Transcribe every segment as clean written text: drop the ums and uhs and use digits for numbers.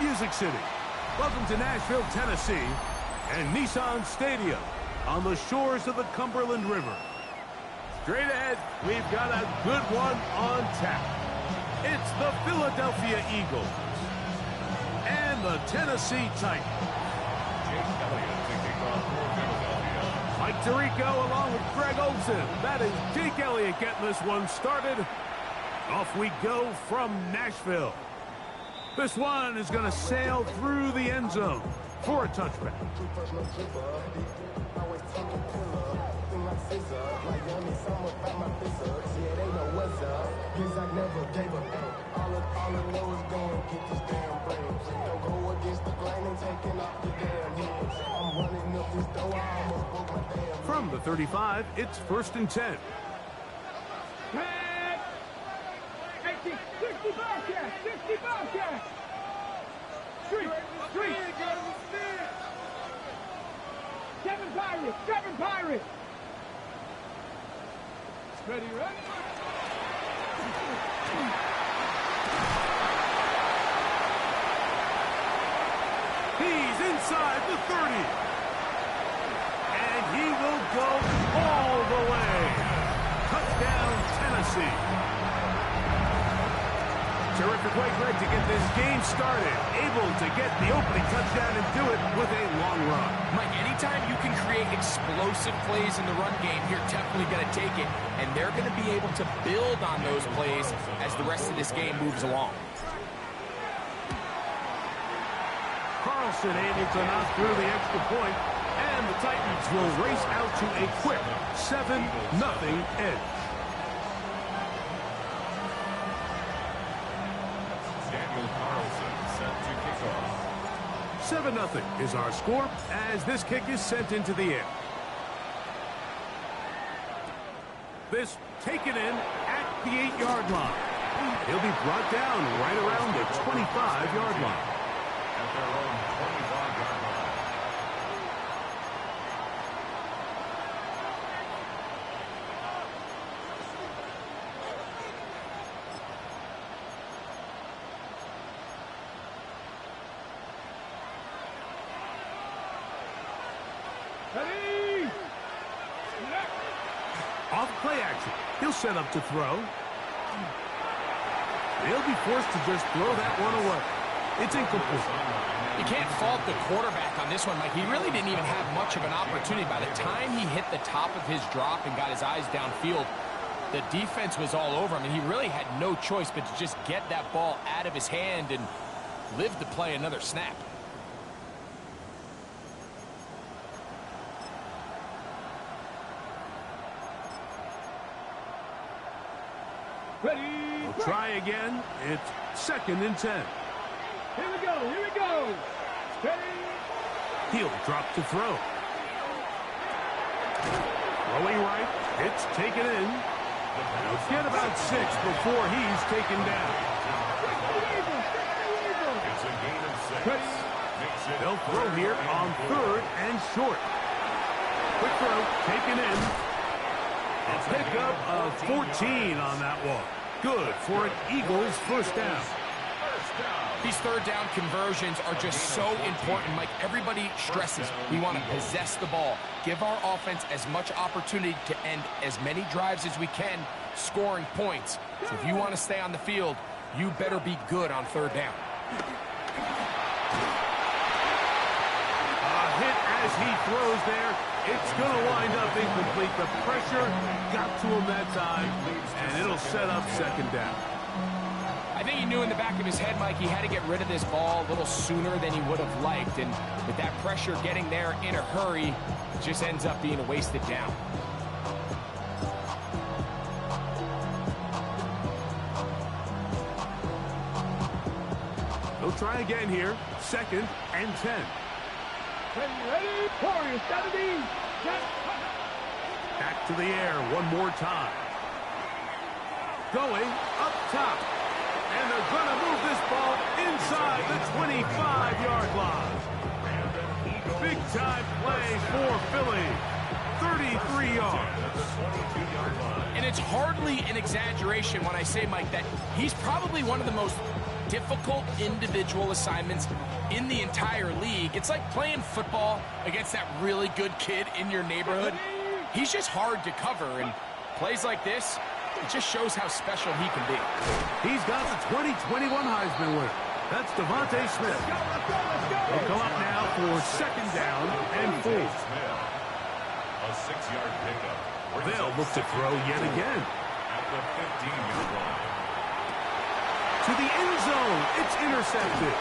Music City. Welcome to Nashville, Tennessee, and Nissan Stadium on the shores of the Cumberland River. Straight ahead, we've got a good one on tap. It's the Philadelphia Eagles and the Tennessee Titans. Mike Tirico along with Greg Olson. That is Jake Elliott getting this one started. Off we go from Nashville. This one is going to sail through the end zone for a touchback. From the 35, it's 1st and 10. 60 Bobcats! 60 Bobcats! Street! Seven Pirates! Ready? He's inside the 30. And he will go all the way. Touchdown, Tennessee. Terrific way, Greg, to get this game started. Able to get the opening touchdown and do it with a long run. Mike, anytime you can create explosive plays in the run game, you're definitely going to take it. And they're going to be able to build on those plays as the rest of this game moves along. Carlson able to knock through the extra point, and the Titans will race out to a quick 7-0 edge. 7-0 is our score as this kick is sent into the air. This taken in at the 8-yard line. He'll be brought down right around the 25-yard line. At their own 25-yard line. Ready! Off play action. He'll set up to throw. They'll be forced to just throw that one away. It's incomplete. You can't fault the quarterback on this one, Mike. He really didn't even have much of an opportunity. By the time he hit the top of his drop and got his eyes downfield, the defense was all over him, and he really had no choice but to just get that ball out of his hand and live to play another snap. Ready! We'll try again. It's 2nd and 10. Here we go! Ready! He'll drop to throw. Throwing right. It's taken in. He'll get about 6 before he's taken down. It's a gain of 6. Ready? They'll throw here on 3rd and short. Quick throw, taken in. A pickup of 14 on that one. Good for an Eagles first down. These third down conversions are just so important, Mike. Everybody stresses we want to possess the ball, give our offense as much opportunity to end as many drives as we can, scoring points. So if you want to stay on the field, you better be good on third down. A hit as he throws there. It's going to wind up incomplete. The pressure got to him that time, and it'll set up 2nd down. I think he knew in the back of his head, Mike, he had to get rid of this ball a little sooner than he would have liked. And with that pressure getting there in a hurry, it just ends up being a wasted down. He'll try again here. 2nd and 10. Ready? Warriors, 70. Back to the air one more time. Going up top. And they're going to move this ball inside the 25-yard line. Big-time play for Philly. 33 yards. And it's hardly an exaggeration when I say, Mike, that he's probably one of the most difficult individual assignments in the entire league. It's like playing football against that really good kid in your neighborhood. He's just hard to cover, and plays like this, it just shows how special he can be. He's got the 2021 Heisman winner. That's Devontae Smith. They'll come up now for second down and 4. A 6-yard pickup. They'll look to throw yet again. At the 15-yard line. To the end zone. It's intercepted.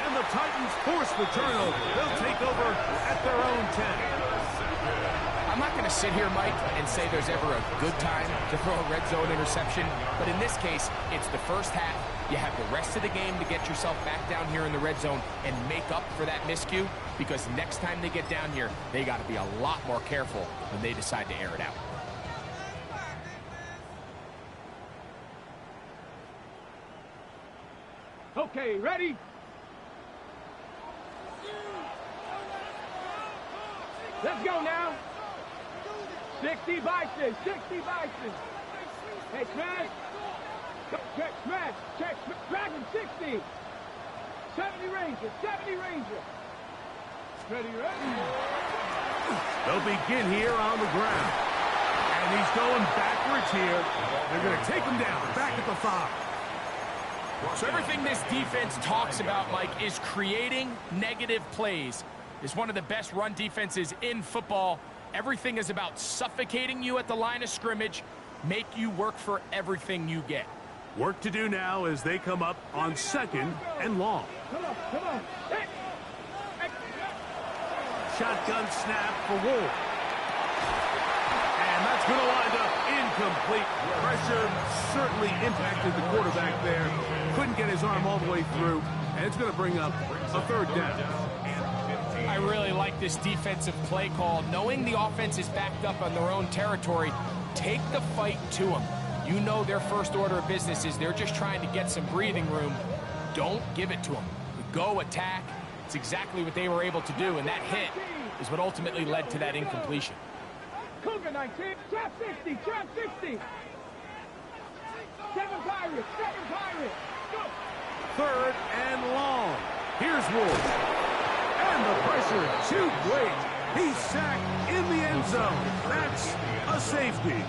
And the Titans force the turnover. They'll take over at their own 10. I'm not going to sit here, Mike, and say there's ever a good time to throw a red zone interception, but in this case, it's the first half. You have the rest of the game to get yourself back down here in the red zone and make up for that miscue, because next time they get down here, they got to be a lot more careful when they decide to air it out. Okay, ready? Let's go now. 60 Bison, 60 Bison. Hey, Smash. Check Smash, check Smash. Dragon 60. 70 Ranger, 70 Ranger. Ready, ready. They'll begin here on the ground. And he's going backwards here. They're going to take him down, back at the 5. So everything this defense talks about, Mike, is creating negative plays. It's one of the best run defenses in football. Everything is about suffocating you at the line of scrimmage, make you work for everything you get. Work to do now as they come up on second and long. Come on, come on. Hey. Shotgun snap for Wolf. And that's going to wind up incomplete. Pressure certainly impacted the quarterback there. Couldn't get his arm all the way through. And it's going to bring up a third down. I really like this defensive play call. Knowing the offense is backed up on their own territory, take the fight to them. You know their first order of business is they're just trying to get some breathing room. Don't give it to them. Go attack. It's exactly what they were able to do, and that hit is what ultimately led to that incompletion. Cougar 19, trap 60, trap 60. 7 Pirates, 7 Pirates. Go. Third and long. Here's Wolf. And the pressure too great. He's sacked in the end zone. That's a safety.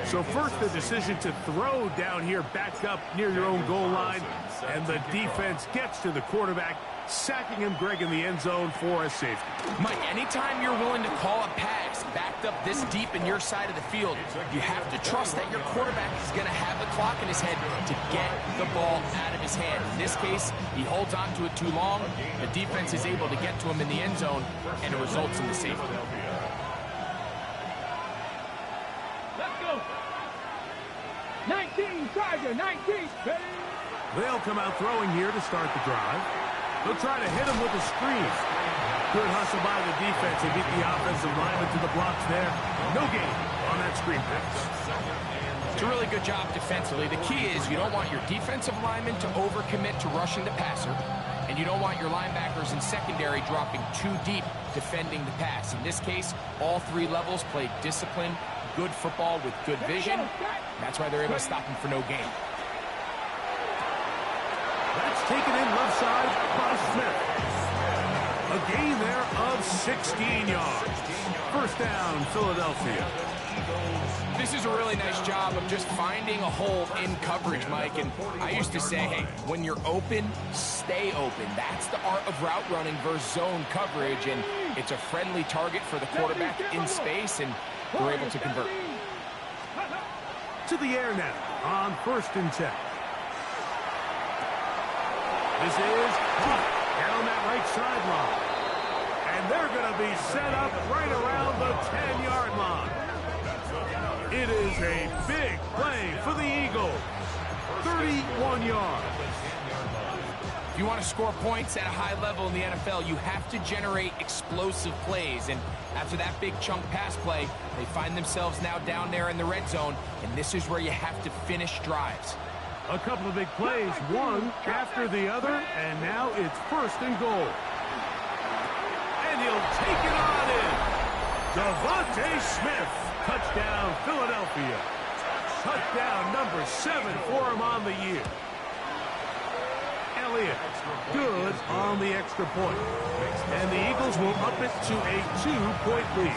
So first the decision to throw down here back up near your own goal line. And the defense gets to the quarterback, sacking him, Greg, in the end zone for a safety. Mike, anytime you're willing to call a pass backed up this deep in your side of the field, you have to trust that your quarterback is going to have the clock in his head to get the ball out of his hand. In this case, he holds on to it too long. The defense is able to get to him in the end zone, and it results in the safety. Let's go. 19, Tiger, 19. Ready? They'll come out throwing here to start the drive. They'll try to hit him with a screen. Good hustle by the defense and get the offensive lineman to the blocks there. No gain on that screen pass. It's a really good job defensively. The key is you don't want your defensive lineman to overcommit to rushing the passer, and you don't want your linebackers in secondary dropping too deep defending the pass. In this case, all 3 levels played disciplined, good football with good vision. That's why they're able to stop him for no gain. That's taken in left side by Smith. A gain there of 16 yards. First down, Philadelphia. This is a really nice job of just finding a hole in coverage, Mike. And I used to say, hey, when you're open, stay open. That's the art of route running versus zone coverage. And it's a friendly target for the quarterback in space, and we're able to convert. To the air now on 1st and 10. This is hot down that right sideline. And they're going to be set up right around the 10-yard line. It is a big play for the Eagles. 31 yards. If you want to score points at a high level in the NFL, you have to generate explosive plays. And after that big chunk pass play, they find themselves now down there in the red zone. And this is where you have to finish drives. A couple of big plays, one after the other, and now it's 1st and goal. And he'll take it on in. Devontae Smith, touchdown Philadelphia. Touchdown number 7 for him on the year. Elliott. Good on the extra point. And the Eagles will up it to a 2-point lead.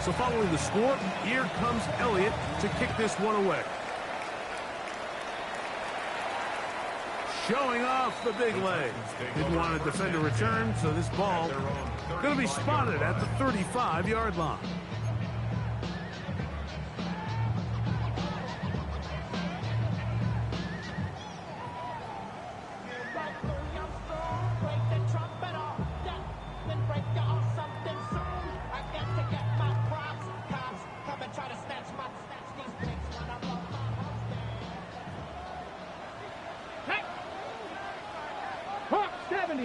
So following the score, here comes Elliott to kick this one away. Showing off the big leg. Didn't want to defend a return, so this ball going to be spotted at the 35-yard line.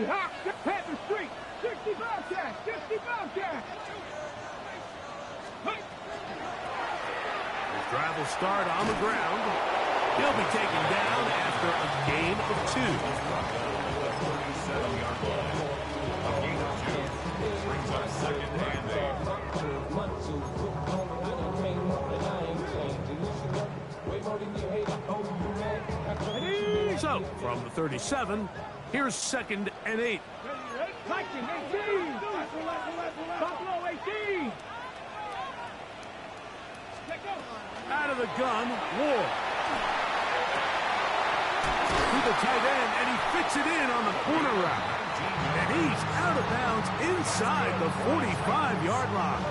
Hawk, Panther Street, 60 Bobcat, 60 Bobcat. His drive will start on the ground. He'll be taken down after a gain of 2. Brings up second and 8. So, from the 37, here's 2nd and 8. Viking 18. Buffalo 18. Out of the gun, Ward. To the tight end, and he fits it in on the corner route. And he's out of bounds inside the 45-yard line.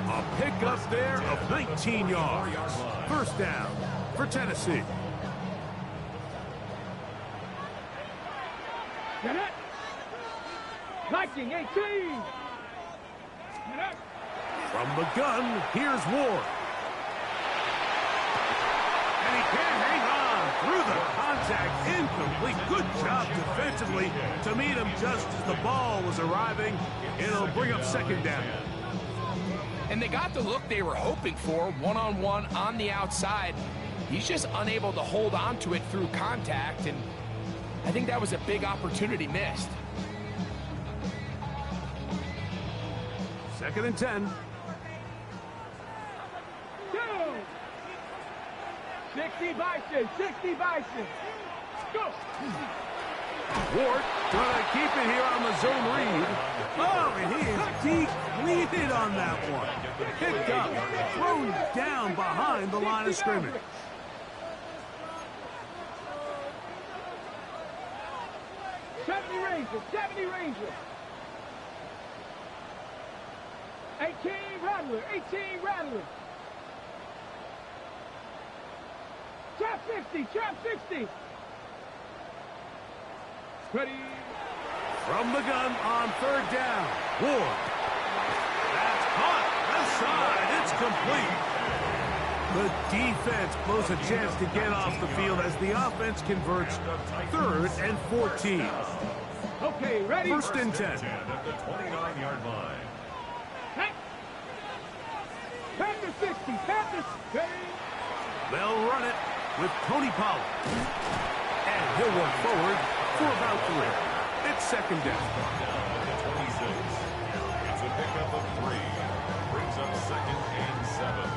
A pickup there of 19 yards. First down for Tennessee. Get it. Viking 18. Get it. From the gun, here's Ward. And he can't hang on through the contact. Incomplete. Good job defensively to meet him just as the ball was arriving. It'll bring up 2nd down. And they got the look they were hoping for, one-on-one on the outside. He's just unable to hold on to it through contact, and I think that was a big opportunity missed. 2nd and 10. 60 Bison, 60 Bison. Go. Ward trying to keep it here on the zone read. Oh, and he is depleted on that one. Picked up, thrown down behind the line of scrimmage. '70 Rangers. 18 Rattler, 18 Rattler. Trap 60, trap 60. Ready. From the gun on 3rd down. Ward. That's caught. Left side. It's complete. The defense blows a chance to get off the field as the offense converts 3rd and 14. Okay, ready. 1st and 10. at the 29-yard line. Hey. Panther 60, Panther. Ready. They'll run it with Tony Pollard. And he'll work forward for about 3. It's 2nd down. 26. It's a pickup of 3. Brings up 2nd and 7.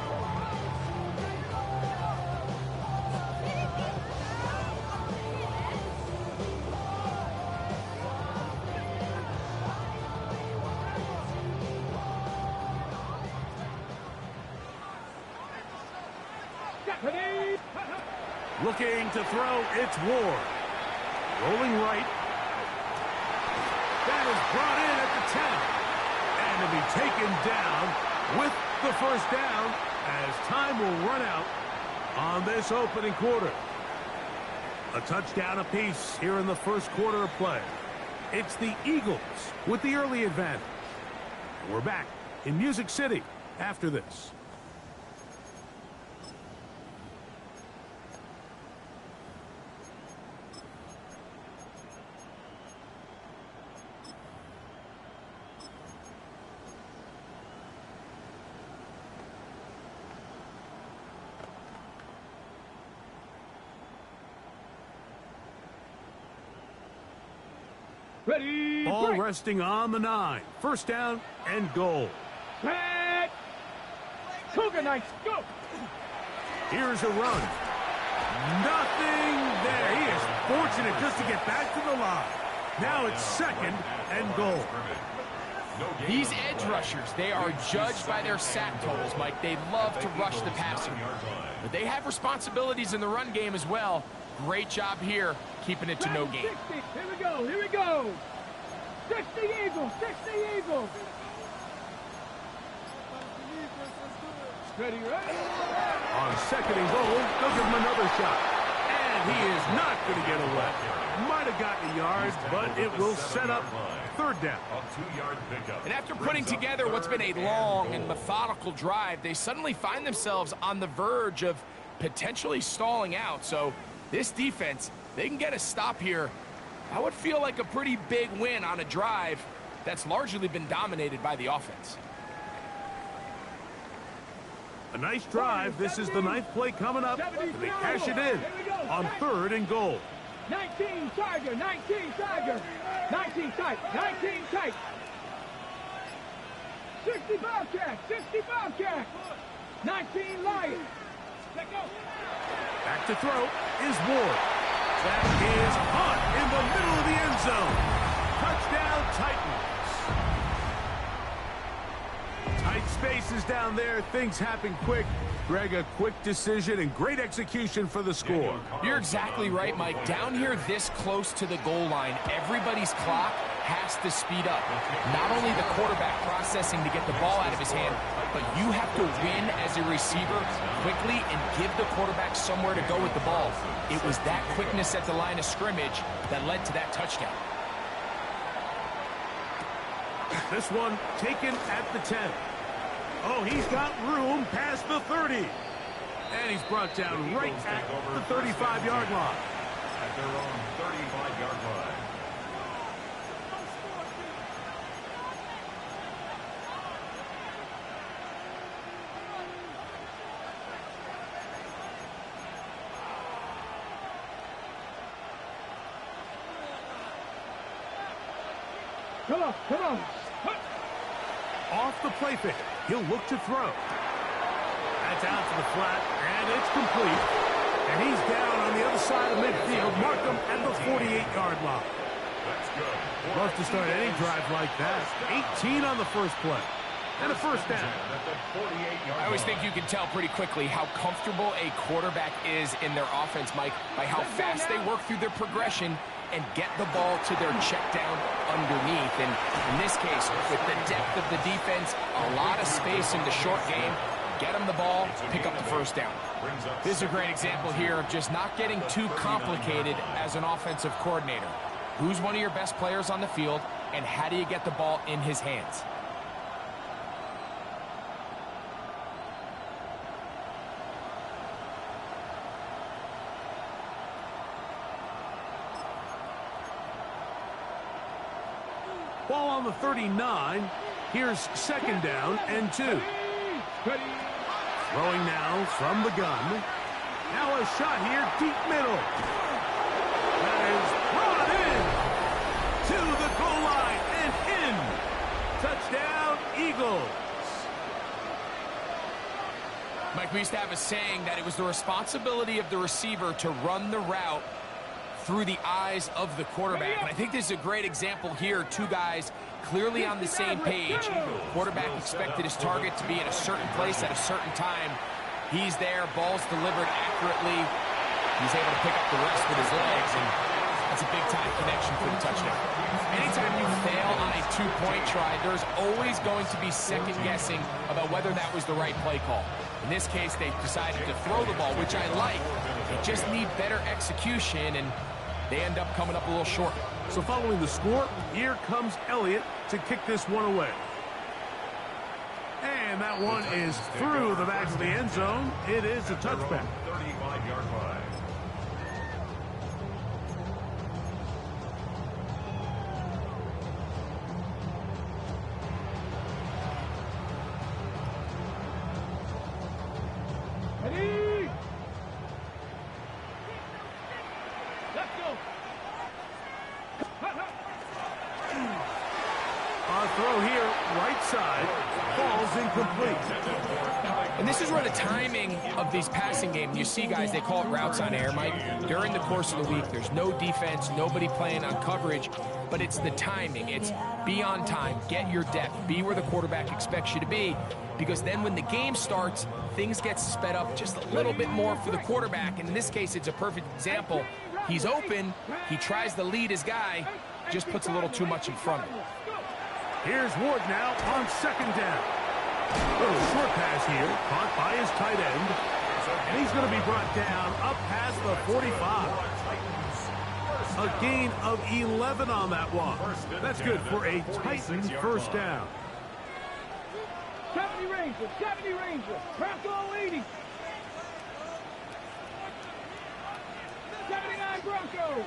Looking to throw, it's Ward. Rolling right. That is brought in at the 10. And to be taken down with the 1st down as time will run out on this opening quarter. A touchdown apiece here in the 1st quarter of play. It's the Eagles with the early advantage. We're back in Music City after this. Ready. Ball resting on the 9. 1st down and goal. Set. Cougar Knights, go! Here's a run. Nothing there. He is fortunate just to get back to the line. Now it's 2nd and goal. These edge rushers, they are judged by their sack totals, Mike. They love to rush the passer. But they have responsibilities in the run game as well. Great job here, keeping it to no gain. 60. Here we go, here we go. 60 Eagles, 60 Eagles. Ready, ready? On 2nd and goal, they'll give him another shot. And he is not going to get away. Might have gotten a yard, but it will set up 3rd down. A 2-yard pickup. And after putting together what's been a long and methodical drive, they suddenly find themselves on the verge of potentially stalling out. So this defense, they can get a stop here. That would feel like a pretty big win on a drive that's largely been dominated by the offense. A nice drive. This is the 9th play coming up. And they cash it in on 3rd and goal. 19 Tiger, 19 Tiger. 19 tight, 19 tight. 60 Bobcat, 60 Bobcat. 19 Lions. Let go. Back to throw is Ward. That is Hunt in the middle of the end zone. Touchdown, Titans. Tight spaces down there. Things happen quick. Greg, a quick decision and great execution for the score. You're exactly right, Mike. Down here this close to the goal line, everybody's clock has to speed up. Not only the quarterback processing to get the ball out of his hand, but you have to win as a receiver quickly and give the quarterback somewhere to go with the ball. It was that quickness at the line of scrimmage that led to that touchdown. This one taken at the 10. Oh, he's got room past the 30. And he's brought down right at the 35-yard line. At their own 35-yard line. Come on, come on. Off the play fake. He'll look to throw. That's out to the flat, and it's complete. And he's down on the other side of midfield. Mark him at the 48-yard line. That's good. Love to start any drive like that. 18 on the first play. And a first down. At the 48-yard I always think you can tell pretty quickly how comfortable a quarterback is in their offense, Mike, by how fast they work through their progression and get the ball to their check down underneath. And in this case, with the depth of the defense, a lot of space in the short game, get them the ball, pick up the first down. This is a great example here of just not getting too complicated as an offensive coordinator. Who's one of your best players on the field, and how do you get the ball in his hands? Ball on the 39. Here's 2nd down and 2. Throwing now from the gun. Now a shot here, deep middle. That is brought in to the goal line and in. Touchdown, Eagles. Mike, we used to have a saying that it was the responsibility of the receiver to run the route through the eyes of the quarterback. And I think this is a great example here. Two guys clearly on the same page. Quarterback expected his target to be in a certain place at a certain time. He's there, ball's delivered accurately. He's able to pick up the rest with his legs, and that's a big-time connection for the touchdown. Anytime you fail on a two-point try, there's always going to be second-guessing about whether that was the right play call. In this case, they decided to throw the ball, which I like. They just need better execution, and they end up coming up a little short. So following the score, here comes Elliott to kick this one away. And that one is through the back of the end zone. It is a touchback. 35-yard line. Ready? Let's go. On throw here, right side, falls incomplete. And And this is where the timing of these passing games, you see guys, they call it routes on air, Mike. During the course of the week, there's no defense, nobody playing on coverage, but it's the timing. It's be on time, get your depth, be where the quarterback expects you to be, because then when the game starts, things get sped up just a little bit more for the quarterback. And in this case, it's a perfect example. He's open, he tries to lead his guy, just puts a little too much in front of him. Here's Ward now on second down. Little short pass here, caught by his tight end. And he's going to be brought down up past the 45. A gain of 11 on that one. That's good for a Titans first down. 70 Rangers, 70 Rangers. Bronco 80. 79 Broncos.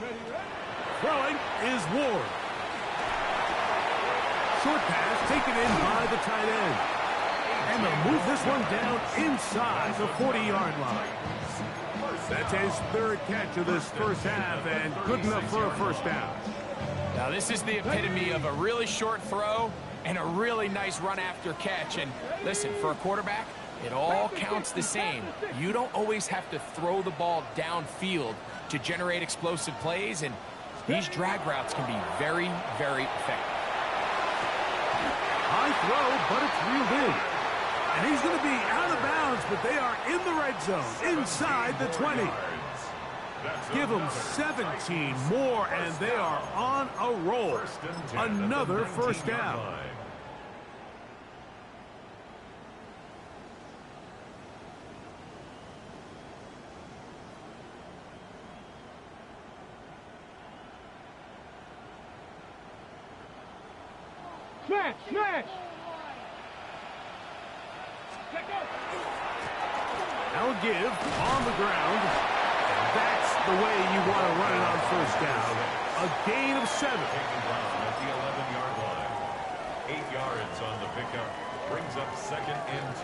Ready, ready. Throwing is Ward. Short pass taken in by the tight end. And they'll move this one down inside the 40-yard line. That's his third catch of this first half, and good enough for a first down. Now this is the epitome of a really short throw and a really nice run after catch. And listen, for a quarterback, it all counts the same. You don't always have to throw the ball downfield to generate explosive plays, and these drag routes can be very, very effective. High throw, but it's reeled in. And he's going to be out of bounds, but they are in the red zone, inside the 20. Give them 17 more, and they are on a roll. Another first down. Smash, smash. Now give on the ground. That's the way you want to run it on first down. A gain of 7. At the 11-yard line. 8 yards on the pickup. Brings up second and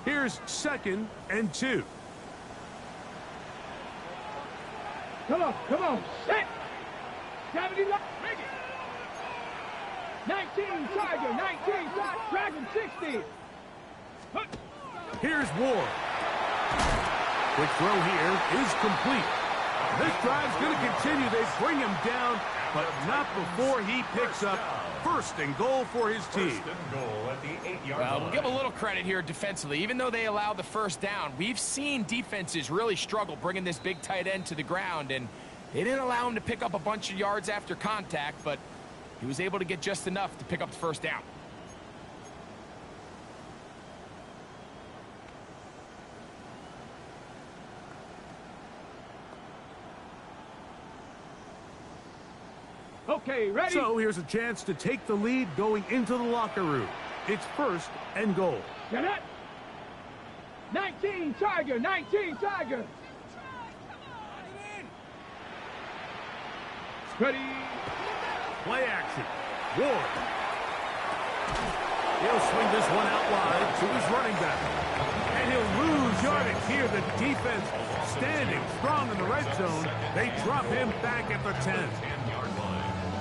2. Here's second and 2. Come on, set. 70, 19, Tiger, 19, Dragon 60. Here's Ward. Quick throw here is complete. This drive's going to continue. They bring him down, but not before he picks up first and goal for his team. First and goal at the 8-yard Well, line. we'll give a little credit here defensively. Even though they allow the first down, we've seen defenses really struggle bringing this big tight end to the ground, and they didn't allow him to pick up a bunch of yards after contact, but he was able to get just enough to pick up the first down. Okay, ready? So here's a chance to take the lead going into the locker room. It's first and goal. Get it? 19, Tiger, 19, Tiger. Ready? Play action. Ward. He'll swing this one out wide to his running back. And he'll lose yardage here. The defense standing strong in the red zone. They drop him back at the 10.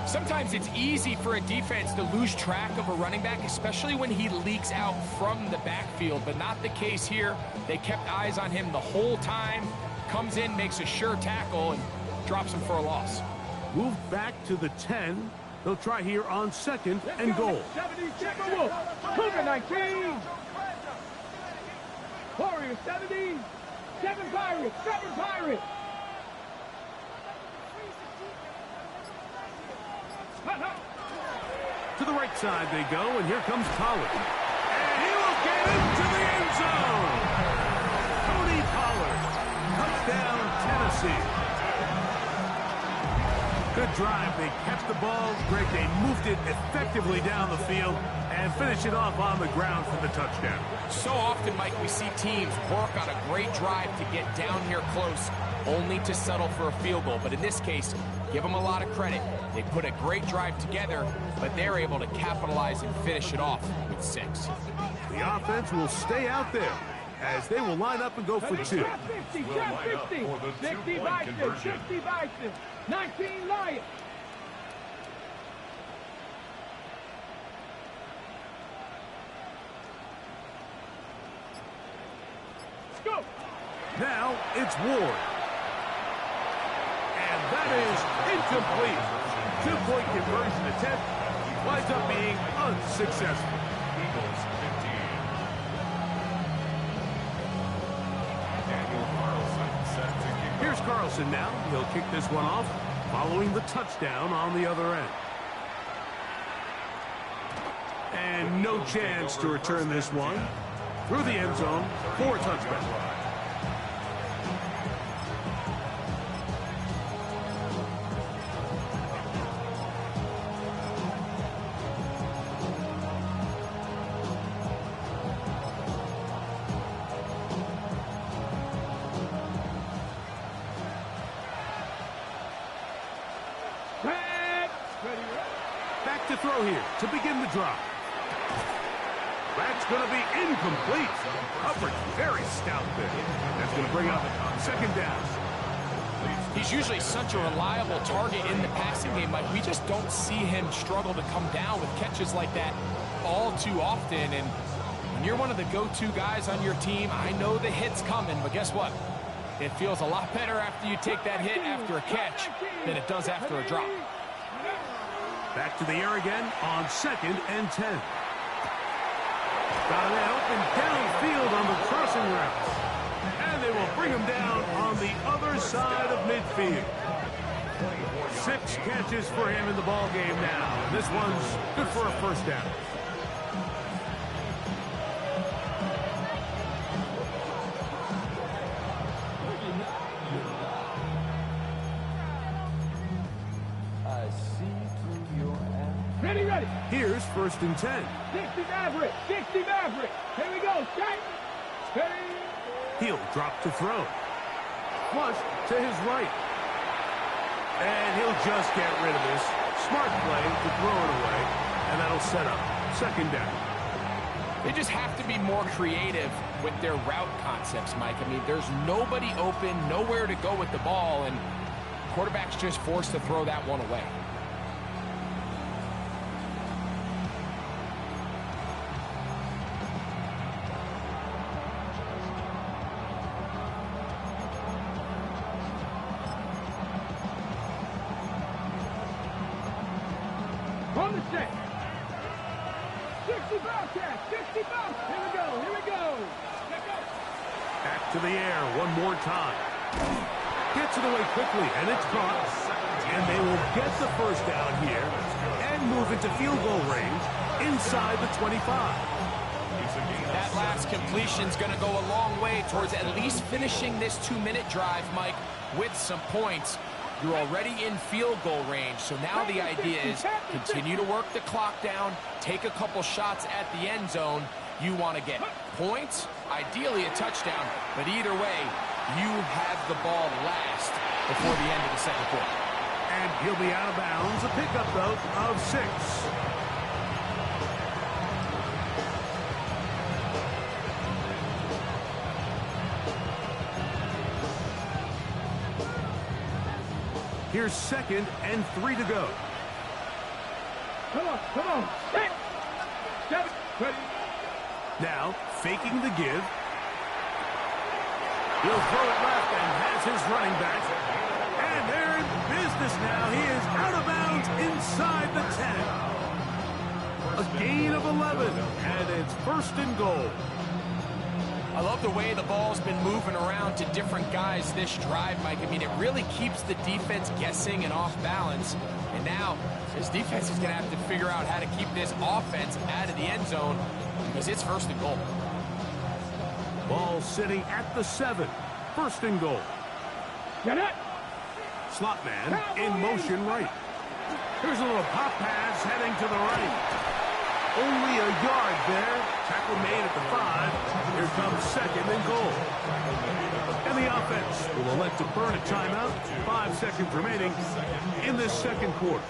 Sometimes it's easy for a defense to lose track of a running back, especially when he leaks out from the backfield, but not the case here. They kept eyes on him the whole time. Comes in, makes a sure tackle, and drops him for a loss. Moved back to the 10. They'll try here on second and goal. 70, Timberwolf. Cougar 19. Warriors 70. 7 Pirates, 7 Pirates. To the right side they go, and here comes Pollard. And he will get into the end zone. Tony Pollard. Touchdown, Tennessee. Good drive. They kept the ball. Greg, they moved it effectively down the field and finish it off on the ground for the touchdown. So often, Mike, we see teams work on a great drive to get down here close, only to settle for a field goal. But in this case, give them a lot of credit. They put a great drive together, but they're able to capitalize and finish it off with 6. The offense will stay out there. as they will line up and go for two. Trap 50, Will trap line up 50. for the 60 two-point Bison, conversion. 60 Bison. 19 Lions. Go. Now it's Ward. And that is incomplete. Two-point conversion attempt winds up being unsuccessful. Eagles 15. Daniel Carlson set to kick Here's off. Carlson now. He'll kick this one off following the touchdown on the other end. And no chance to return this one through the end zone for a touchback. Back to throw here to begin the drive. That's going to be incomplete. Coverage very stout there. That's going to bring up second down. He's usually such a reliable target in the passing game. Like, we just don't see him struggle to come down with catches like that all too often. And when you're one of the go-to guys on your team, I know the hit's coming, but guess what? It feels a lot better after you take that hit after a catch than it does after a drop. Back to the air again on 2nd and 10. Got an open downfield on the crossing route. And they will bring him down on the other side of midfield. 6 catches for him in the ball game now. This one's good for a first down. Ready, ready. Here's 1st and 10. 60 Maverick, 60 Maverick. Here we go, strike. Ready. He'll drop to throw. Flush to his right. And he'll just get rid of this. Smart play to throw it away. And that'll set up 2nd down. They just have to be more creative with their route concepts, Mike. I mean, there's nobody open, nowhere to go with the ball, and quarterback's just forced to throw that one away. On the set. 60 Bobcat, 60 Bob. Here we go, here we go. Check out. Back to the air one more time. Gets it away quickly, and it's caught. And they will get the first down here and move into field goal range inside the 25. That last completion's going to go a long way towards at least finishing this 2-minute drive, Mike, with some points. You're already in field goal range, so now the idea is continue to work the clock down, take a couple shots at the end zone. You want to get points, ideally a touchdown, but either way, you have the ball last before the end of the second quarter. And he'll be out of bounds. A pickup, though, of 6. Here's 2nd and 3 to go. Come on. 6, 7, ready. Now, faking the give. He'll throw it left and has his running back. And they're in business now. He is out of bounds inside the 10. A gain of 11, and it's 1st and goal. I love the way the ball's been moving around to different guys this drive, Mike. I mean, it really keeps the defense guessing and off balance. And now, this defense is going to have to figure out how to keep this offense out of the end zone because it's 1st and goal. Ball sitting at the 7. 1st and goal. Get it. Slot man in motion right. Here's a little pop pass heading to the right. Only a yard there. Tackle made at the 5. Here comes 2nd and goal. And the offense will elect to burn a timeout. 5 seconds remaining in this second quarter.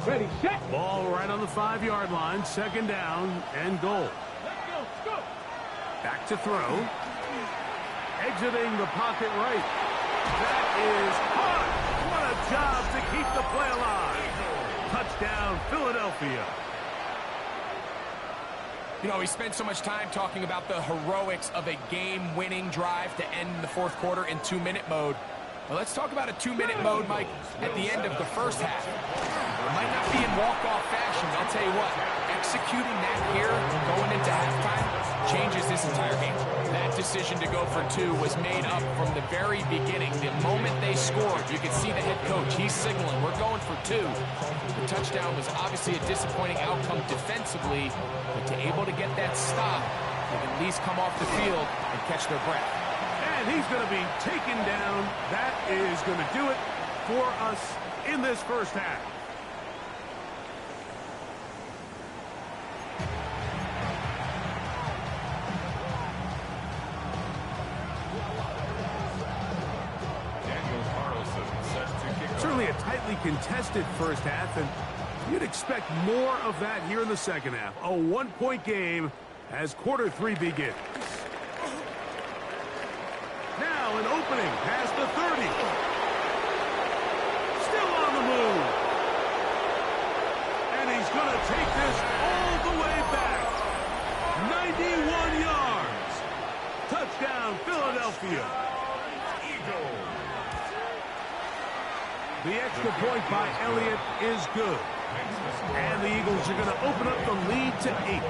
Ready, set. Ball right on the 5-yard line. Second down and goal. Let's go. Back to throw. Exiting the pocket right. That is hard. What a job to keep the play alive. Touchdown, Philadelphia. You know, we spent so much time talking about the heroics of a game-winning drive to end the fourth quarter in 2-minute mode. Well, let's talk about a 2-minute mode, Mike, at the end of the first half. It might not be in walk-off fashion, but I'll tell you what, executing that here, going into halftime, changes this entire game. That decision to go for 2 was made up from the very beginning. The moment they scored, you could see the head coach. He's signaling, we're going for 2. The touchdown was obviously a disappointing outcome defensively, but to able to get that stop, they can at least come off the field and catch their breath. And he's going to be taken down. That is going to do it for us in this first half. Certainly a tightly contested first half, and you'd expect more of that here in the second half. A 1-point game as quarter 3 begins. Now an opening past the 30. Still on the move. And he's going to take this all the way back. 91 yards. Touchdown, Philadelphia. The extra point by Elliott is good. And the Eagles are going to open up the lead to 8.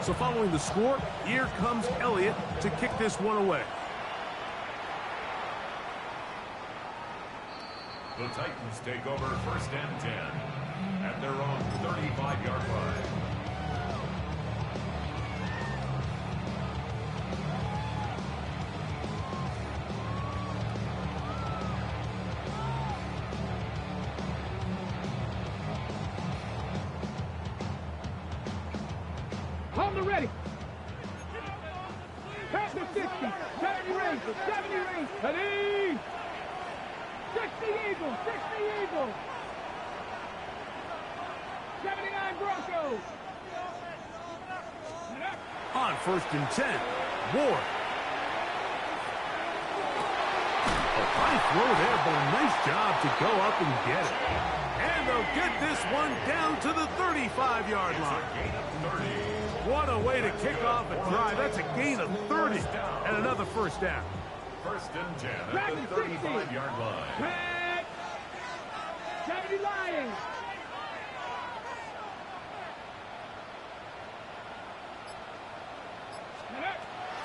So following the score, here comes Elliott to kick this one away. The Titans take over 1st and 10 at their own 35-yard line. On the ready. Pass the 60. 70 Rangers. 70 Rangers. Ready. 60 Eagles. 60 Eagles. 79 Broncos. On 1st and 10, Ward. A high throw there, but a nice job to go up and get it. And they'll get this one down to the 35-yard line. What a way to kick off a drive. That's a gain of 30 and another first down. 1st and 10 at the 35-yard line. Red. 70 Lions.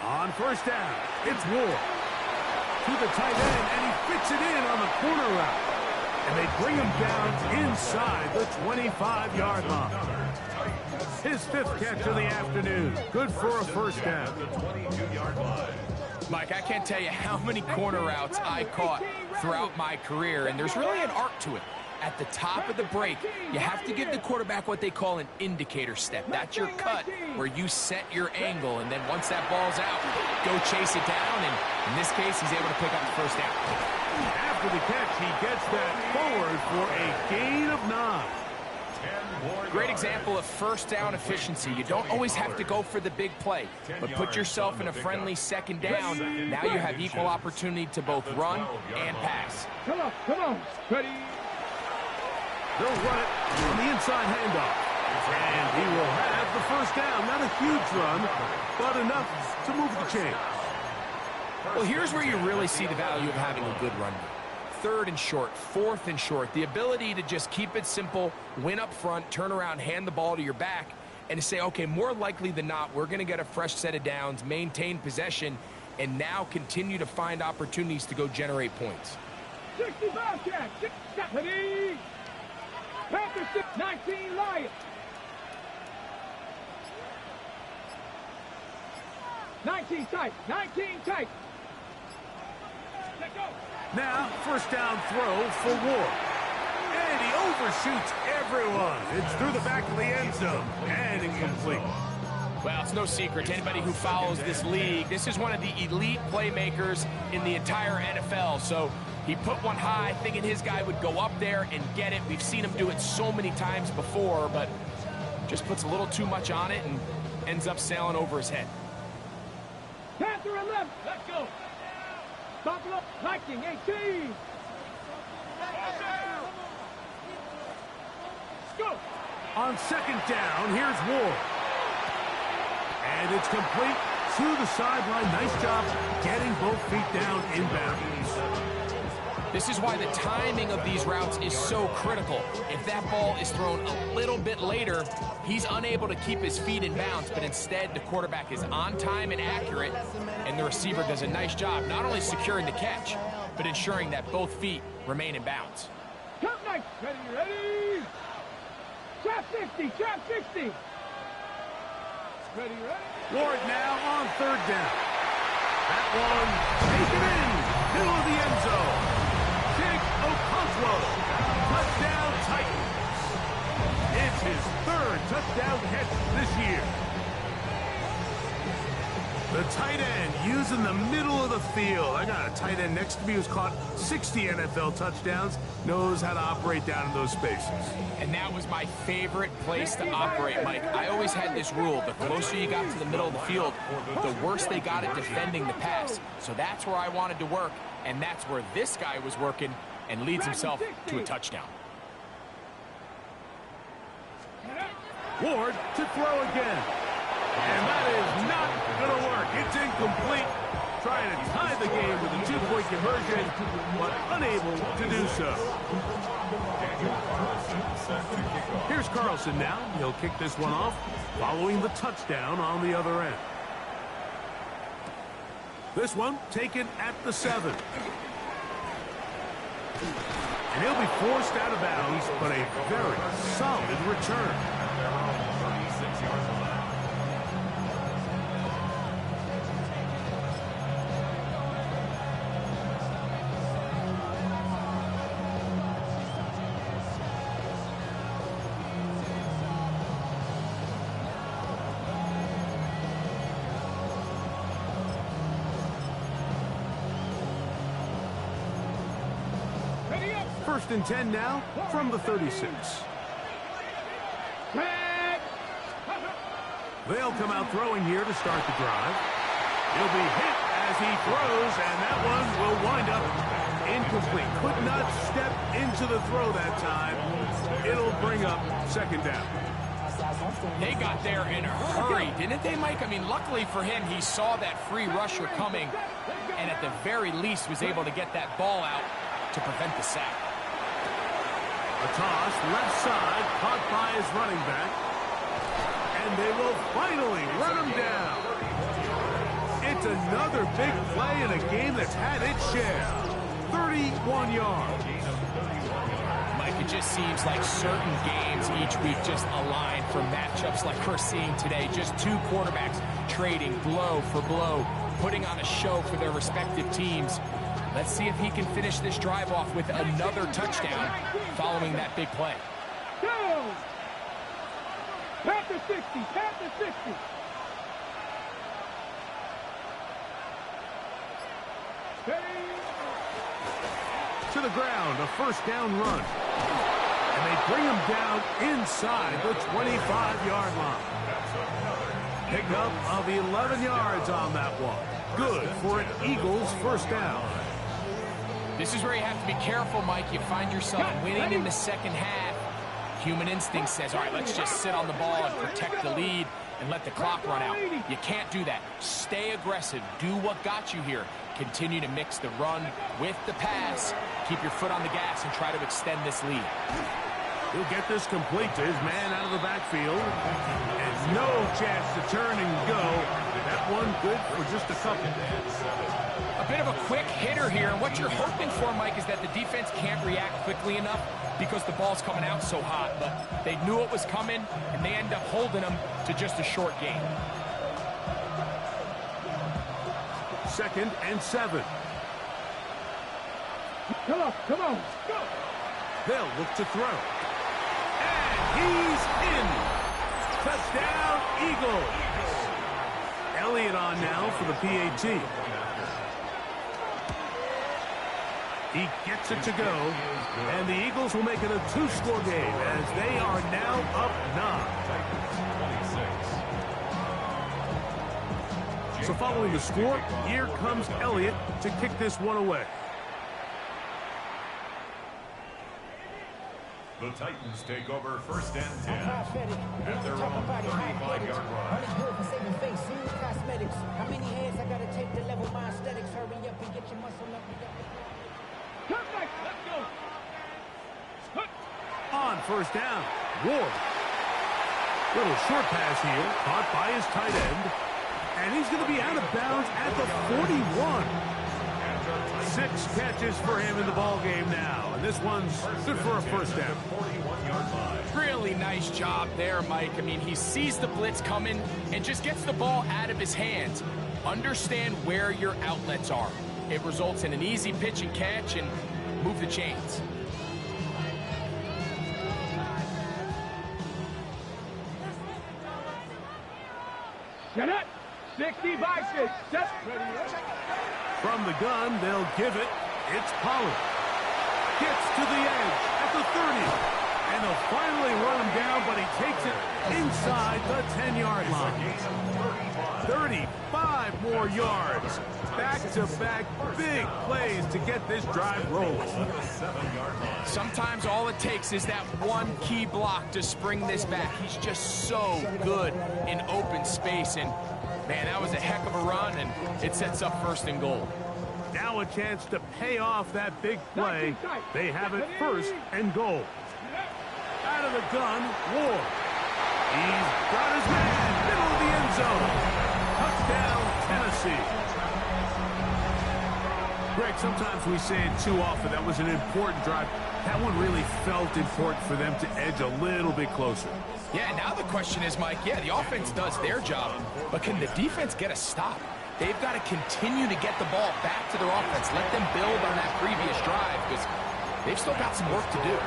On 1st down, it's Ward. To the tight end, and he fits it in on the corner route. And they bring him down inside the 25-yard line. His 5th catch of the afternoon. Good for a first down. Mike, I can't tell you how many corner routes I caught throughout my career, and there's really an art to it. At the top of the break, you have to give the quarterback what they call an indicator step. That's your cut where you set your angle, and then once that ball's out, go chase it down, and in this case, he's able to pick up the first down. After the catch, he gets that forward for a gain of 9. Great example of first down efficiency. You don't always have to go for the big play, but put yourself in a friendly second down. Now you have equal opportunity to both run and pass. Come on. Ready. They'll run it on the inside handoff. And he will have the first down. Not a huge run, but enough to move the chain. Well, here's where you really see the value of having a good run game. 3rd and short, 4th and short. The ability to just keep it simple, win up front, turn around, hand the ball to your back, and to say, okay, more likely than not, we're going to get a fresh set of downs, maintain possession, and now continue to find opportunities to go generate points. 60 Bobcats. Ready. Panthers 6, 19 Lions. 19 tight. 19 tight. Let go. Now, first down throw for Ward. And he overshoots everyone. It's through the back of the end zone and incomplete. Well, it's no secret to anybody who follows this league. This is one of the elite playmakers in the entire NFL. So he put one high, thinking his guy would go up there and get it. We've seen him do it so many times before, but just puts a little too much on it and ends up sailing over his head. Panther 11. Let's go. Buffalo Viking 18. Let's go. On second down, here's Ward. And it's complete to the sideline. Nice job getting both feet down inbounds. This is why the timing of these routes is so critical. If that ball is thrown a little bit later, he's unable to keep his feet in bounds, but instead the quarterback is on time and accurate, and the receiver does a nice job not only securing the catch, but ensuring that both feet remain in bounds. Come nice. Ready. Trap 60. Trap 60. Ready. Ward now on third down. That one taken in, middle of the end zone. Big Okonkwo, touchdown Titans. It's his third touchdown catch this year. The tight end using the middle of the field. I got a tight end next to me who's caught 60 NFL touchdowns, knows how to operate down in those spaces. And that was my favorite place to operate, Mike. I always had this rule. The closer you got to the middle of the field, the worse they got at defending the pass. So that's where I wanted to work, and that's where this guy was working and leads himself to a touchdown. Ward to throw again. And that is not going to work. It's incomplete. Trying to tie the game with a two-point conversion, but unable to do so. Here's Carlson now. He'll kick this one off, following the touchdown on the other end. This one taken at the 7. And he'll be forced out of bounds, but a very solid return. 36 yards allowed. First and 10 now from the 36. They'll come out throwing here to start the drive. He'll be hit as he throws, and that one will wind up incomplete. Could not step into the throw that time. It'll bring up second down. They got there in a hurry, didn't they, Mike? I mean, luckily for him, he saw that free rusher coming, and at the very least was able to get that ball out to prevent the sack. A toss, left side, caught by his running back. And they will finally run him down. It's another big play in a game that's had its share. 31 yards. Mike, it just seems like certain games each week just align for matchups like we're seeing today. Just two quarterbacks trading blow for blow, putting on a show for their respective teams. Let's see if he can finish this drive off with another touchdown following that big play. Go! Panther 60, Panther 60. To the ground, a first down run. And they bring him down inside the 25-yard line. Pickup of 11 yards on that one. Good for an Eagles first down. This is where you have to be careful, Mike. You find yourself winning in the second half. Human instinct says, all right, let's just sit on the ball and protect the lead and let the clock run out. You can't do that. Stay aggressive. Do what got you here. Continue to mix the run with the pass. Keep your foot on the gas and try to extend this lead. He'll get this complete to his man out of the backfield. And no chance to turn and go. That one good for just a couple. A bit of a quick hitter here. And what you're hoping for, Mike, is that the defense can't react quickly enough because the ball's coming out so hot. But they knew it was coming, and they end up holding them to just a short gain. 2nd and 7. Come on, go! They'll look to throw. He's in. Touchdown, Eagles. Elliott on now for the PAT. He gets it to go, and the Eagles will make it a 2-score game as they are now up 9. So following the score, here comes Elliott to kick this one away. The Titans take over 1st and 10 at their own 35-yard line. How many hands I gotta take to level my aesthetics? Hurry up and get your muscle up. Perfect. Let's go. On 1st down, Ward. Little short pass here, caught by his tight end. And he's going to be out of bounds at the 41. 6 catches for him in the ball game now. And this one's good for a 1st down. Really nice job there, Mike. I mean, he sees the blitz coming and just gets the ball out of his hands. Understand where your outlets are. It results in an easy pitch and catch and move the chains. Set it. 65 6. Set. From the gun, they'll give it. It's Pollard. Gets to the edge at the 30. And they'll finally run him down, but he takes it inside the 10-yard line. 35 more yards. Back-to-back big plays to get this drive rolling. Sometimes all it takes is that one key block to spring this back. He's just so good in open space. And, man, that was a heck of a run, and it sets up 1st and goal. Now a chance to pay off that big play. They have it 1st and goal. Out of the gun, Ward. He's got his man, middle of the end zone. Touchdown, Tennessee. Greg, sometimes we say it too often. That was an important drive. That one really felt important for them to edge a little bit closer. Yeah, now the question is, Mike, yeah, the offense does their job, but can the defense get a stop? They've got to continue to get the ball back to their offense. Let them build on that previous drive because they've still got some work to do.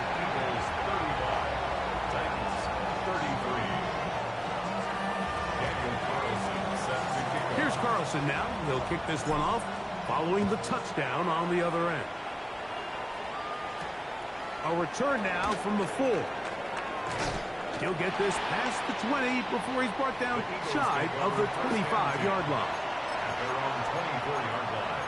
Here's Carlson now. He'll kick this one off following the touchdown on the other end. A return now from the 4. He'll get this past the 20 before he's brought down shy of the 25-yard line. At their own 24-yard line.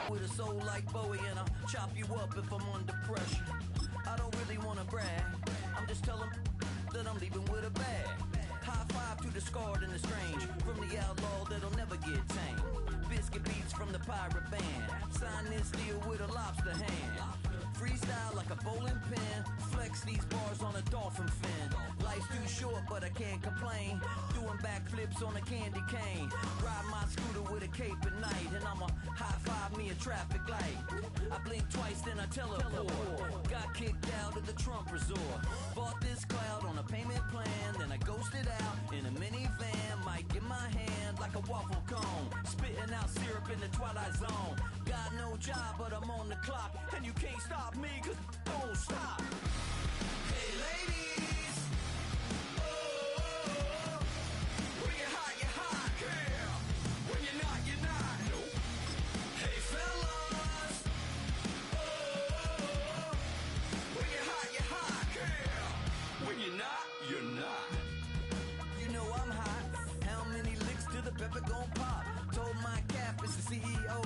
With a soul like Bowie and I'll chop you up if I'm under pressure. I don't really want to brag. I'm just telling that I'm leaving with a bag. High five to the scarred and the strange. From the outlaw that'll never get tamed. Biscuit beats from the pirate band. Sign this deal with a lobster hand. Freestyle like a bowling pin. Flex these bars on a dolphin fin. Life's too short, but I can't complain. Doing backflips on a candy cane. Ride my scooter with a cape at night. And I'ma high five me a traffic light. I blink twice, then I teleport. Got kicked out of the Trump resort. Bought this cloud on a payment plan. Then I ghosted out in a minivan. Mic in my hand like a waffle cone. Spitting out syrup in the twilight zone. Got no job, but I'm on the clock. And you can't stop me, cause don't stop. Hey ladies, oh, when you're hot, girl. When you're not, nope. Hey fellas, oh, when you're hot, girl. When you're not, you're not. You know I'm hot. How many licks till the pepper gon' pop? Told my cap it's the CEO.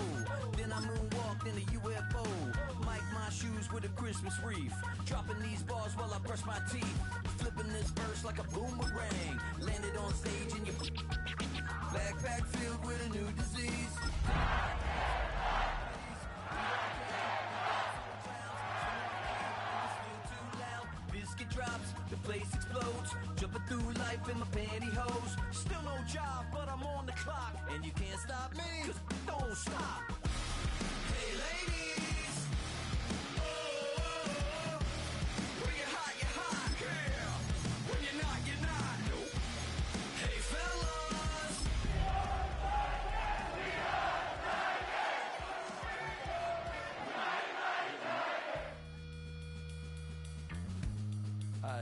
Then I moonwalked in a UFO. Mic my shoes with a Christmas wreath. Dropping these bars while I brush my teeth. Flipping this verse like a boomerang. Landed on stage in your backpack filled with a new disease. Biscuit drops, the place explodes. Jumping through life in my pantyhose. Still no job, but I'm on the clock. And you can't stop me, cause don't stop. Hey ladies, oh, when you're hot, girl. When you're not, nope. Hey fellas.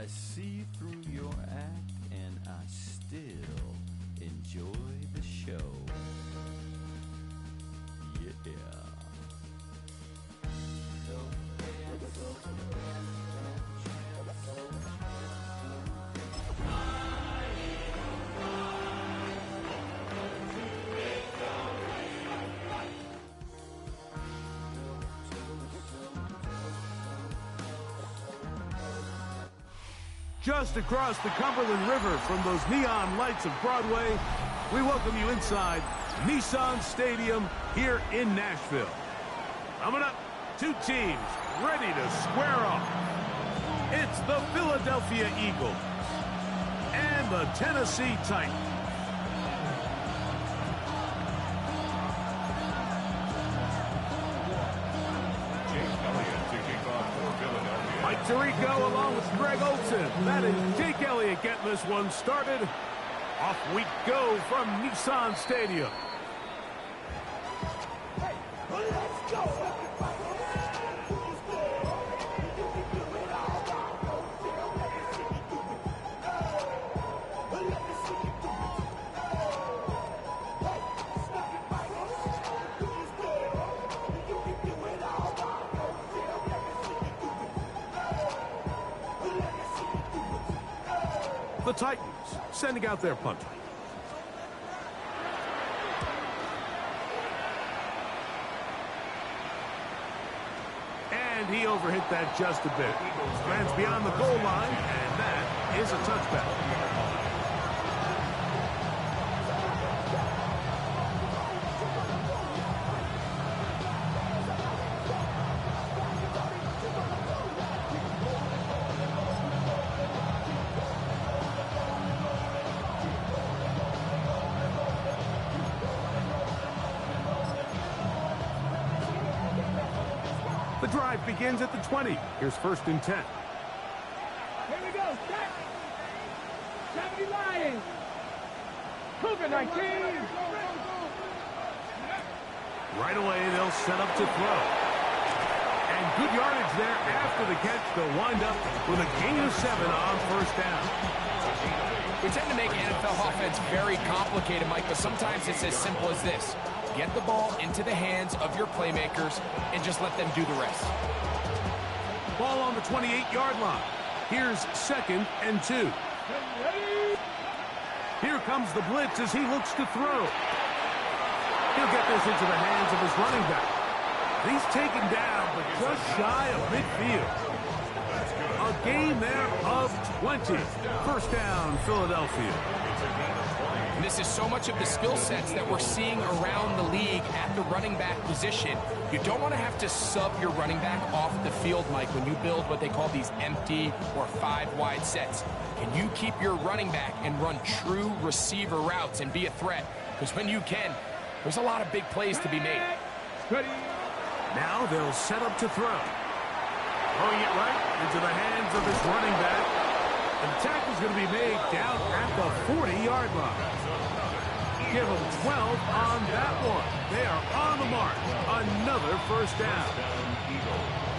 I see through your act, and I still enjoy the show. Yeah. Just across the Cumberland River from those neon lights of Broadway, we welcome you inside Nissan Stadium here in Nashville. Coming up, two teams ready to square off. It's the Philadelphia Eagles and the Tennessee Titans. Mike Tirico along with Greg Olson. That is Jake Elliott getting this one started. Off we go from Nissan Stadium. Hey, let's go. The Titans sending out their punter. And he overhit that just a bit. Lands beyond the goal line, and that is a touchback. The drive begins at the 20. Here's 1st and 10. Here we go. Set. 70 Lions. Cougar 19. Right away, they'll set up to throw. And good yardage there after the catch. They'll wind up with a gain of 7 on 1st down. We tend to make NFL offense very complicated, Mike, but sometimes it's as simple as this. Get the ball into the hands of your playmakers and just let them do the rest. Ball on the 28-yard line. Here's 2nd and 2. Here comes the blitz as he looks to throw. He'll get this into the hands of his running back. He's taken down, but just shy of midfield. A gain there of 20. 1st down, Philadelphia. And this is so much of the skill sets that we're seeing around the league at the running back position. You don't want to have to sub your running back off the field, Mike, when you build what they call these empty or 5-wide sets. Can you keep your running back and run true receiver routes and be a threat? Because when you can, there's a lot of big plays to be made. Now they'll set up to throw. Throwing it right into the hands of his running back. And the tackle's going to be made down at the 40-yard line. Give them 12 on that one. They are on the mark. Another 1st down.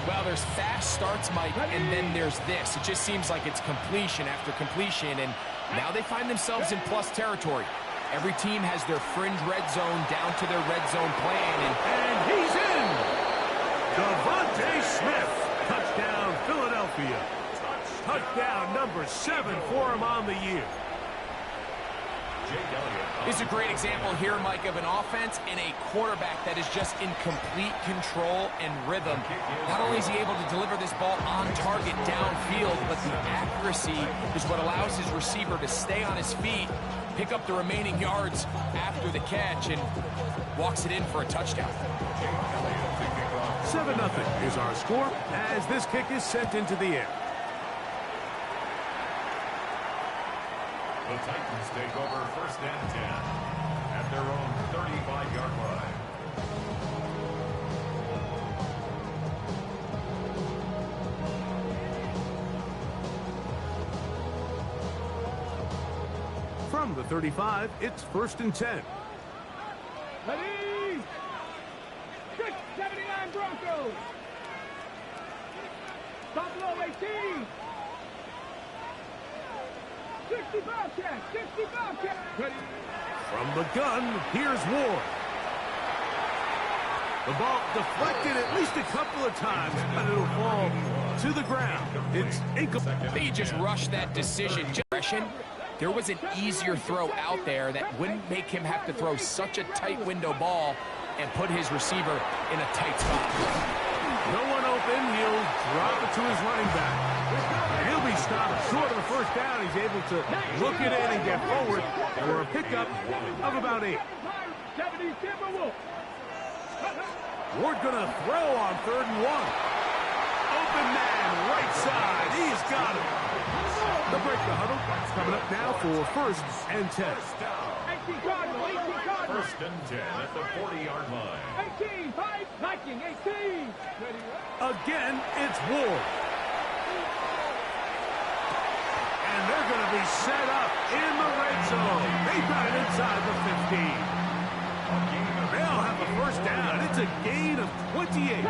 Well, there's fast starts, Mike, and then there's this. It just seems like it's completion after completion, and now they find themselves in plus territory. Every team has their fringe red zone down to their red zone plan. And he's in! Devontae Smith. Touchdown, Philadelphia. Touchdown number 7 for him on the year. This is a great example here, Mike, of an offense and a quarterback that is just in complete control and rhythm. Not only is he able to deliver this ball on target downfield, but the accuracy is what allows his receiver to stay on his feet, pick up the remaining yards after the catch, and walks it in for a touchdown. 7-0 is our score as this kick is sent into the air. The Titans take over 1st and 10 at their own 35-yard line. From the 35, it's 1st and 10. Ready. 679 Broncos. Top low 18. 60 Bobcat, 60 Bobcat. Ready. From the gun, here's Ward. The ball deflected at least a couple of times, but it'll fall to the ground. It's incomplete. He just rushed that decision. There was an easier throw out there that wouldn't make him have to throw such a tight window ball and put his receiver in a tight spot. No one open, he'll drop it to his running back. And he'll be stopped short of the first down. He's able to look it in and get forward for a pickup of about 8. 70 Timberwolves. Ward gonna throw on 3rd and 1. Open man, right side, he's got it. The break the huddle. Coming up now for 1st and 10. 18 Cardinal, 18 Cardinal. 1st and 10 at the 40-yard line. 18, 5, Viking, 18. Ready. Again, it's Ward. And they're going to be set up in the red zone. They've got it inside the 15. They'll have the first down. It's a gain of 28.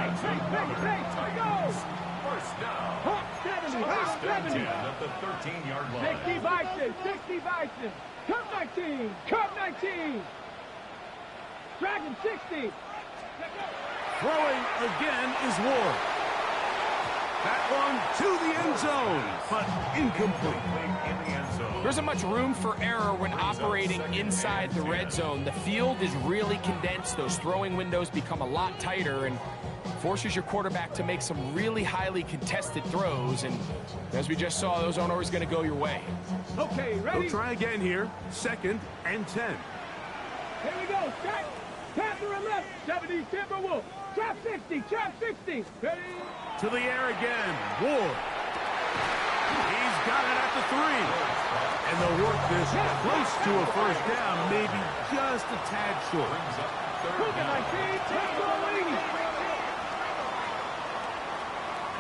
Go. First down. Hawk 70, Hawk 1st and 10 70. at the 13-yard line. 60 Bison, 60 Bison. Cup 19, Cup 19. Dragon 60. Throwing again is Ward. That one to the end zone, but incomplete. In the end zone. There isn't much room for error when operating inside the red zone. The field is really condensed. Those throwing windows become a lot tighter and forces your quarterback to make some really highly contested throws. And as we just saw, those aren't always going to go your way. Okay, ready? They'll try again here. 2nd and 10. Here we go. Strike. Panther and left. 70 Timberwolves. Trap 60. Trap 60. Ready? To the air again. Ward. He's got it at the 3. And they'll work this close to a first down, maybe just a tad short. Cougar 19. Temple lead.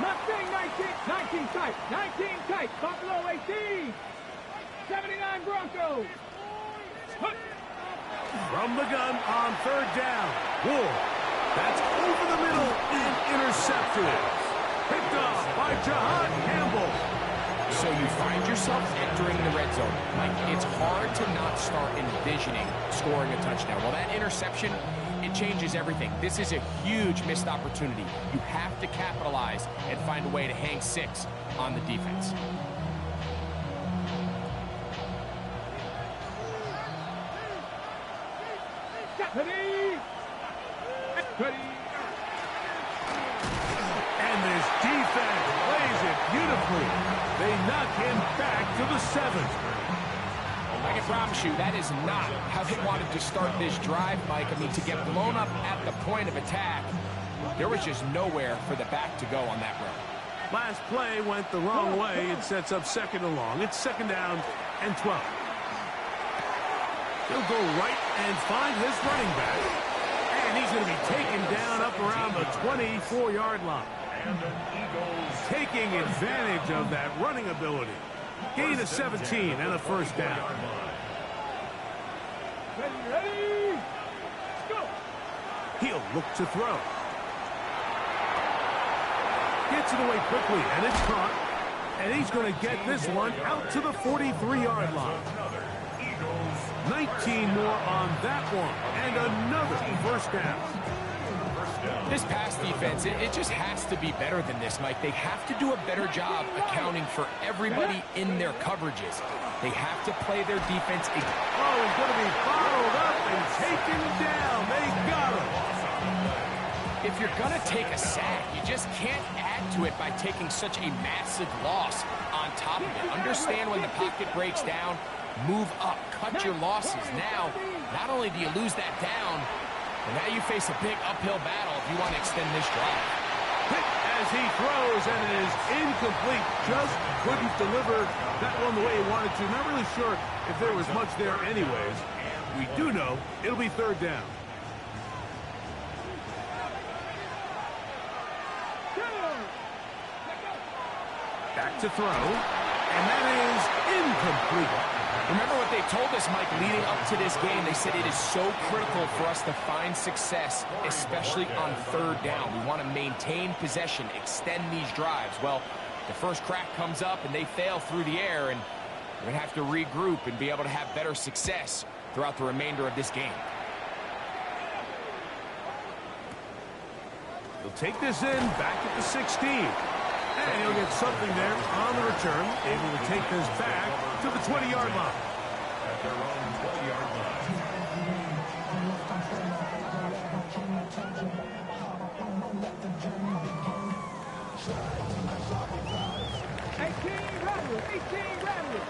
Mustang 19. 19 tight. 19 tight. Buffalo 18. 79 Broncos. From the gun on 3rd down. Ward. That's over the middle and intercepted. Picked off by Jahan Campbell. So you find yourself entering the red zone. Like, it's hard to not start envisioning scoring a touchdown. Well, that interception, it changes everything. This is a huge missed opportunity. You have to capitalize and find a way to hang 6 on the defense. Ready? Ready? And this defense plays it beautifully. They knock him back to the 7. I can promise you, that is not how they wanted to start this drive, Mike. I mean, to get blown up at the point of attack, there was just nowhere for the back to go on that run. Last play went the wrong way. It sets up 2nd and long. It's 2nd down and 12. He'll go right and find his running back. And he's going to be taken down up around the 24-yard line. And an Eagles Taking advantage of that running ability. Gain of 17 and a first down. Ready? Go! He'll look to throw. Gets it away quickly, and it's caught. And he's going to get this one out to the 43-yard line. 19 more on that one, and another first down. This pass defense, it just has to be better than this, Mike. They have to do a better job accounting for everybody in their coverages. They have to play their defense. Oh, he's going to be followed up and taken down. They got him. If you're going to take a sack, you just can't add to it by taking such a massive loss on top of it. Understand when the pocket breaks down, move up, cut your losses. Now, not only do you lose that down, but now you face a big uphill battle if you want to extend this drive. Pick as he throws, and it is incomplete. Just couldn't deliver that one the way he wanted to. Not really sure if there was much there anyways. We do know it'll be 3rd down. Back to throw, and that is incomplete. Remember what they told us, Mike, leading up to this game. They said it is so critical for us to find success, especially on 3rd down. We want to maintain possession, extend these drives. Well, the first crack comes up, and they fail through the air, and We're going to have to regroup and be able to have better success throughout the remainder of this game. He'll take this in back at the 16. And he'll get something there on the return, able to take this back to the 20-yard line. At their own 20-yard line. 18 Bradley.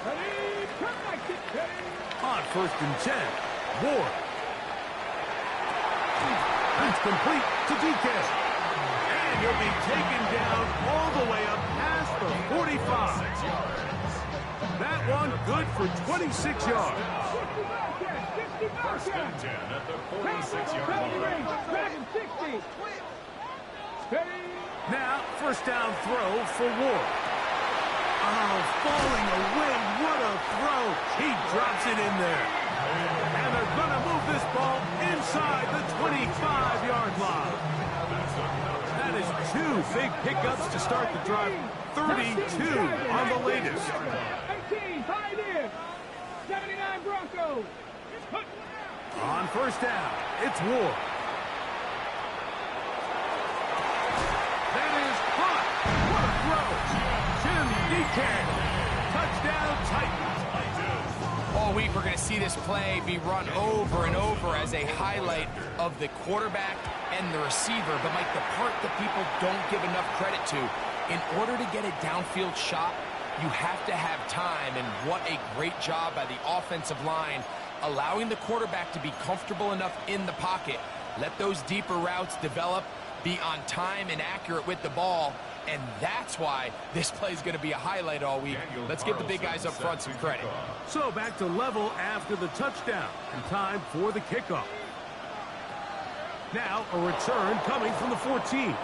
Ready, come back, ready. On 1st and 10, Ward. It's complete to DK. And he'll be taken down all the way up past the 45. That one good for 26 yards. 1st and 10 at the 46-yard line. 60. Ready. Now, 1st down throw for Ward. Oh, falling away. What a throw. He drops it in there. And they're going to move this ball inside the 25-yard line. That is 2 big pickups to start the drive. 32 on the latest. 18, Pioneer. 79 Broncos. On 1st down, it's Ward. That is caught. What a throw. Jim DK. Touchdown Titans. All week, we're going to see this play be run over and over as a highlight of the quarterback and the receiver. But, Mike, the part that people don't give enough credit to, in order to get a downfield shot, you have to have time. And what a great job by the offensive line, allowing the quarterback to be comfortable enough in the pocket, let those deeper routes develop, be on time and accurate with the ball. And that's why this play is going to be a highlight all week. Let's give the big guys up front some credit. So back to level after the touchdown, and time for the kickoff. Now a return coming from the 14.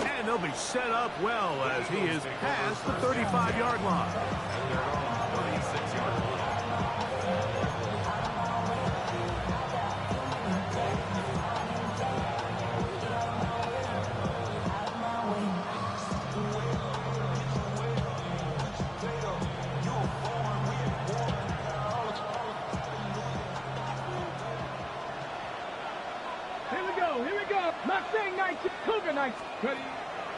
And they'll be set up well as he is past the 35-yard line. Here we go. Mustang Knights, Cougar Knights. Ready.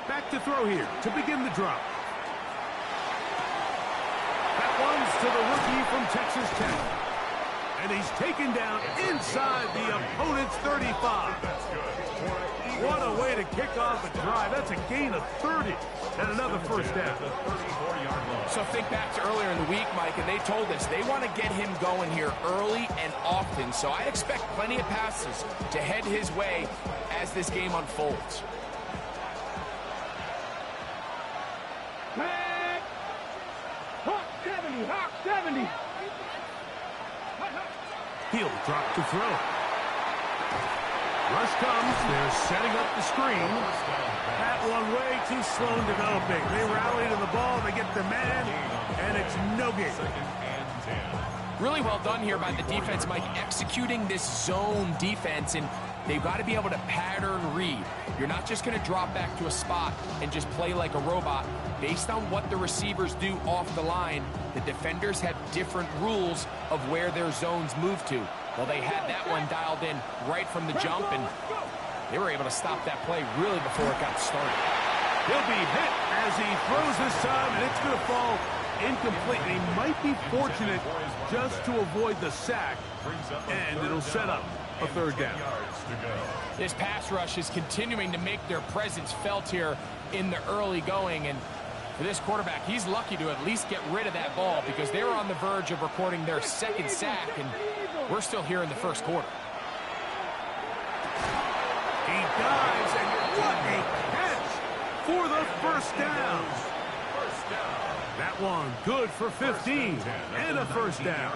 Back to throw here to begin the drop. That one's to the rookie from Texas Tech. And he's taken down inside the opponent's 35. What a way to kick off a drive. That's a gain of 30 and another 1st down. So think back to earlier in the week, Mike, and they told us they want to get him going here early and often. So I expect plenty of passes to head his way as this game unfolds. Hawk 70, Hawk 70. He'll drop to throw. Rush comes. They're setting up the screen. That one way too slow in developing. They rally to the ball. They get the man, and it's no gain. Really well done here by the defense, Mike, executing this zone defense, and they've got to be able to pattern read. You're not just going to drop back to a spot and just play like a robot. Based on what the receivers do off the line, the defenders have different rules of where their zones move to. Well, they had that one dialed in right from the jump, and they were able to stop that play really before it got started. He'll be hit as he throws this time, and it's going to fall incomplete. He might be fortunate just to avoid the sack, and it'll set up a 3rd down. This pass rush is continuing to make their presence felt here in the early going, and for this quarterback, he's lucky to at least get rid of that ball because they were on the verge of recording their 2nd sack, and we're still here in the 1st quarter. He dives, and what a catch for the 1st down. That one good for 15 and a 1st down.